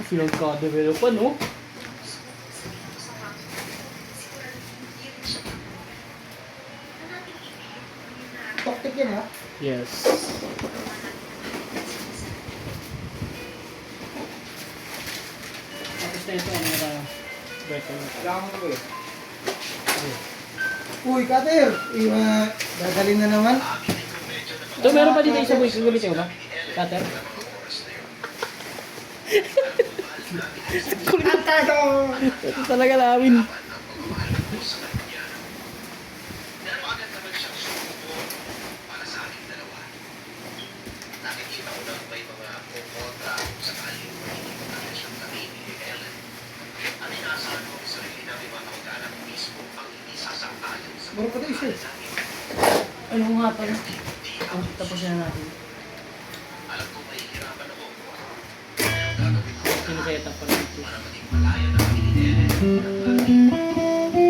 Sinagka-develop pa, no? Toktik yan ha? Yes. Tapos na ito, ano na tayo? Better na. Kailangan mo ko eh. Uy, Kater! Dadalhin na naman. Ito, meron pa dito isa boy. Gugulitin mo ba? Cutter? Atado! Ito talaga namin. Baro pa tayo siya. Ano nga pala? Tapos na natin. Sinuset up pa natin.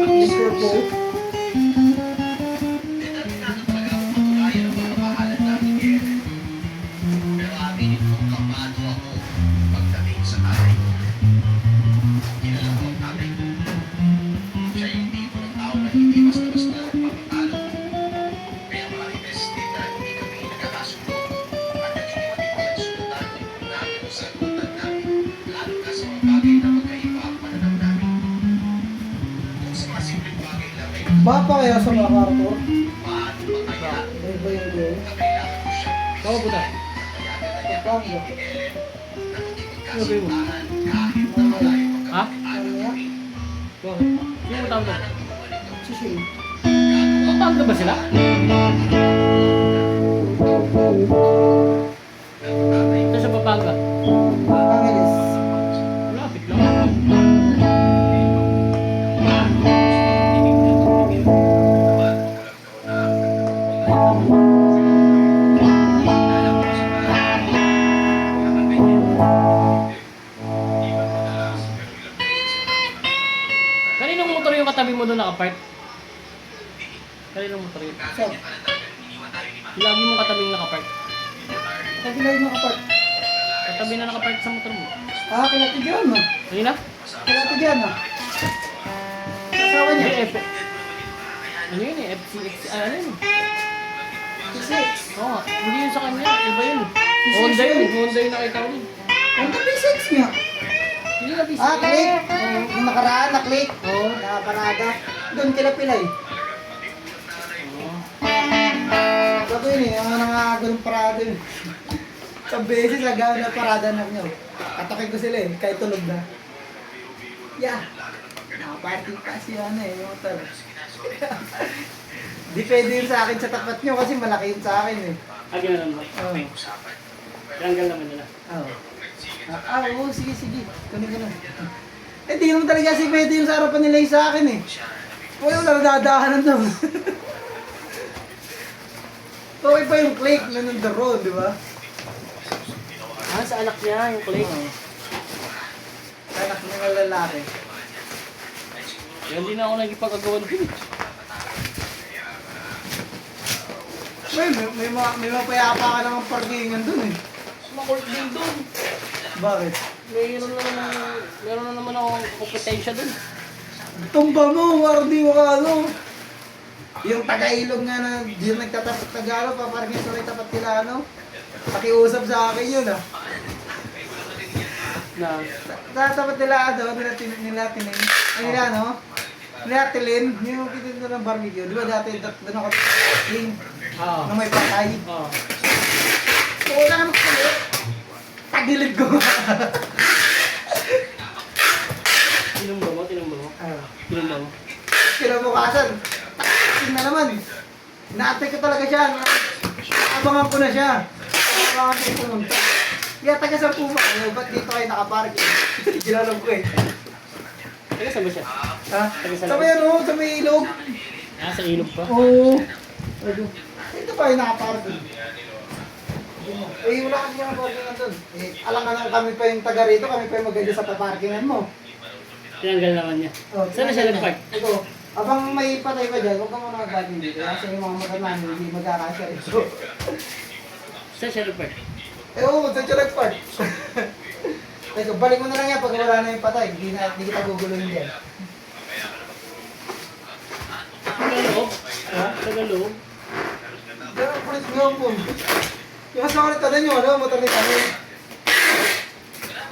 Liquor po. Ba pa kaya sa mga karto? Iba yung game. Bawa puta. Pagkakya. Ano ba yun? Ha? Ano yan? Bakit? Sino mo tawag doon? Si Shane. Patawag na ba sila? Ito sa Pampanga. Angeles. Malapit lang. Kaninong motor yung katabi mo doon nakapark? Kaninong motor yun? So, Lagi mong katabing nakapark. kagilay mo kapag. Katabi na nakapark sa motor mo. Ah, kinatigyan mo. Kanina? Kinatigyan mo. Kasawa niya. Ano yun eh? FCX, ano yun? P6. Oo, hindi yun sa kanya. Iba yun. P6 Honda yun. yun. Honda yun nakita ko yun. Ang P6 niya. Hindi na busy. Ah, click. Yung nakaraan na click. Oo. Nakaparada. Doon kila pilay. Oo. Bago yun eh, yung mga ganun parada yun. Sa beses, nagawa na parada na niyo. Katakin ko sila eh, kahit tulog na. Yeah. Nakaparty pa siya ano eh, yung motor. Di pwede yun sa akin sa tapat nyo kasi malaki yun sa akin eh. Ah, gano'n naman. Oo. Tanggal naman nila. Oo. Oo, sige, sige. Kunin ko na. Eh, di naman talaga si pwede yung sa harapan nila yung sa akin eh. Uy, wala nadadahanan to. Okay pa yung click na nandaroon, di ba? Ah, sa anak niya, yung click. Oo. Anak niya ng lalaki. Kaya hindi na ako nagipag-agawan din. May mapayapa ka namang parkingan dun eh. Makult din doon. Bakit? Meron na naman akong kompetensya doon. Tumba mo, wardi mo ka ano. Yung taga-ilog nga na di nagtatapat Tagalog, paparking sa may tapat nila ano. Pakiusap sa akin yun ah. Na, Tatapat nila ano, nila ano? Nila tilin, yung kitin ng barbecue. Di ba dati doon ako clean oo. na may patay. Oo. Wala naman kayo. Tagilid ko. Tinumba mo, tinumba mo. Tinumba mo. Kinabukasan, takin na naman. Inaatay ko talaga siya. Abangan ko na siya. Abangan ko pumunta. Kaya taga sa Puma, ba't dito kayo nakaparking? Ginanong ko eh. Taga saan ba siya? Ha? Taga saan? Sa may ano, sa may ilog. Ah, sa ilog pa? Oo. Dito pa kayo nakaparking. Eh, wala kasi yung parkingan doon. Eh, alam ka lang kami pa yung taga rito, kami pa yung maganda sa paparkingan mo. Tinanggal naman niya. Oh, Saan na siya nag-park? Ito, abang may patay pa dyan, huwag ka muna mag-parking dito. Kasi yung mga motor namin, hindi magkakasya ito. Saan siya nag-park? Eh, oo, saan siya nag-park? Teka, balik mo na lang yan pag wala na yung patay. Hindi kita guguluhin yan. Tagalog? Ha? Tagalog? Pero kulit mo po. Yung mas makulit ka din yung ano, motor ni Kami.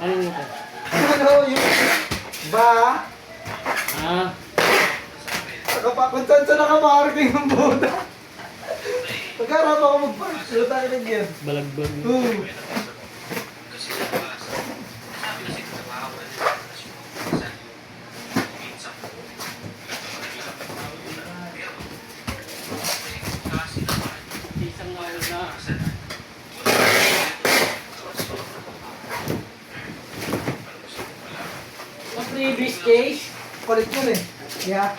Anong motor? Ano, yung ba? Ah, Kung saan sa nakaparking ang boda. Pagkarap ako mag-park, sila tayo ng gear. balagbag. Isang hour na. Sa previous days, Kulit yun eh. Yeah.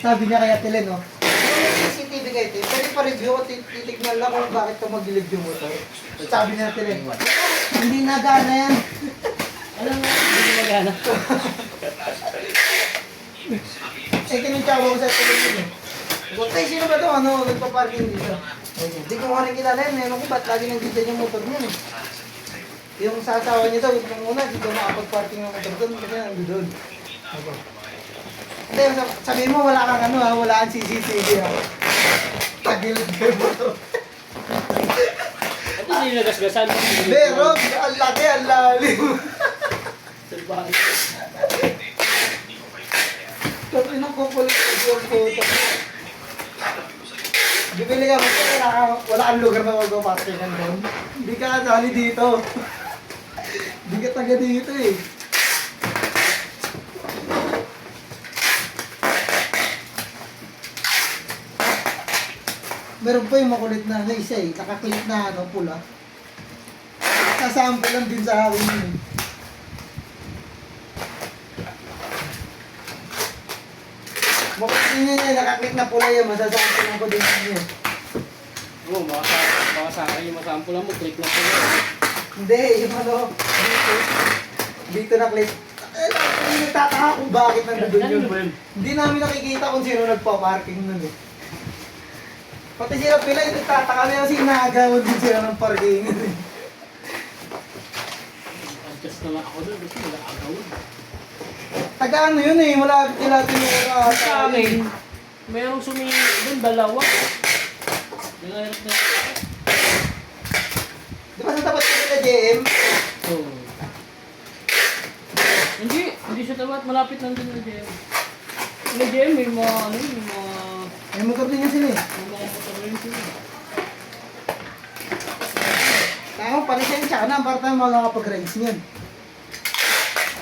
Sabi niya kaya Tile, no? Yung CCTV kayo, Tile, pwede pa review ko, titignan lang kung bakit ka mag-live yung motor. Sabi niya Tile, hindi nagana yan. alam mo, hindi magana. Eh, kinuntsaka ko sa Tile yun eh. Tay, sino ba ito? Ano, nagpa-parking dito? Hindi ko nga rin kilala yan. Ewan ko ba't lagi nandito yung motor niya eh. Yung sa asawa niya daw, yung una, dito makapag-parking ng motor doon, kasi nandun doon. Hindi, sabihin mo wala kang ano ha, wala kang CCTV ha. Tagilid kayo motor. Ito hindi nagasgasan. Pero, ang laki, ang lalim. Salbahan. Tapos inang yung puto. Bibili ka, wala kang lugar na mag-parkingan doon. Hindi ka kasali dito. Hindi ka taga dito eh. Meron pa yung makulit na isa eh, nakaklik na ano, pula. Sasample lang din sa akin yun eh. Makulit niya nakaklik na pula yun, masasample lang ko din yun. Oo, baka sa akin yung masampulan mo, click na po. Hindi, yung ano, dito na click. Hindi nagtataka kung bakit nandun yun. Hindi namin nakikita kung sino nagpa-parking nun eh. Pati sila pila, yung nagtataka nila kasi inaagawan din sila ng parking. Adjust na lang ako doon kasi wala agawin. Taga ano yun eh, malapit nila tinura Sa akin, mayroong doon, dalawa. Nangyayarap na. Di ba sa tapat ko nila JM? Oo. Hindi siya tapat, malapit nandun na JM. Yung JM, may mga, ano yun, may mga, May motor din nga sila eh. may mga motor rin sila. Kaya mo, palisensya ka na, para tayo makakapag-rides niyan.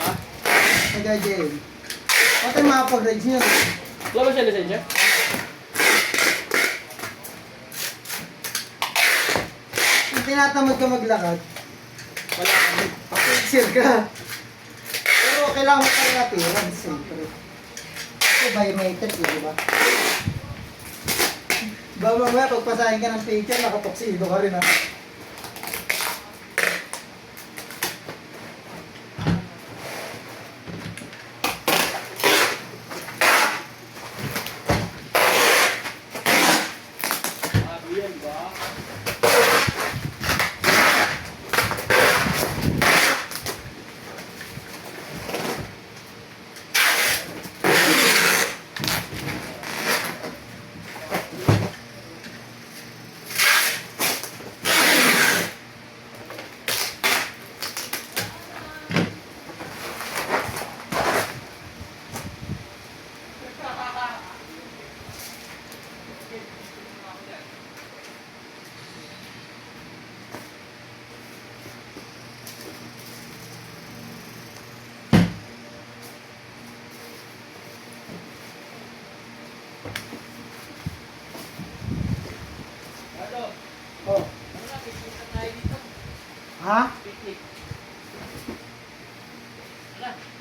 Ha? Taga JM. Para tayo makakapag-rides niyan. Wala ba siya lisensya? Kung tinatamad ka maglakad, Wala ka. pakixir ka. Pero kailangan mo tayo natin, siyempre. Ito biometric eh, di ba? Ba mamaya pagpasahin ka ng picture, nakapoksido ka rin ha. Sabi yan ba? Ano? Oh. Ano na, picnic na tayo dito. Ha? Picnic. Ano?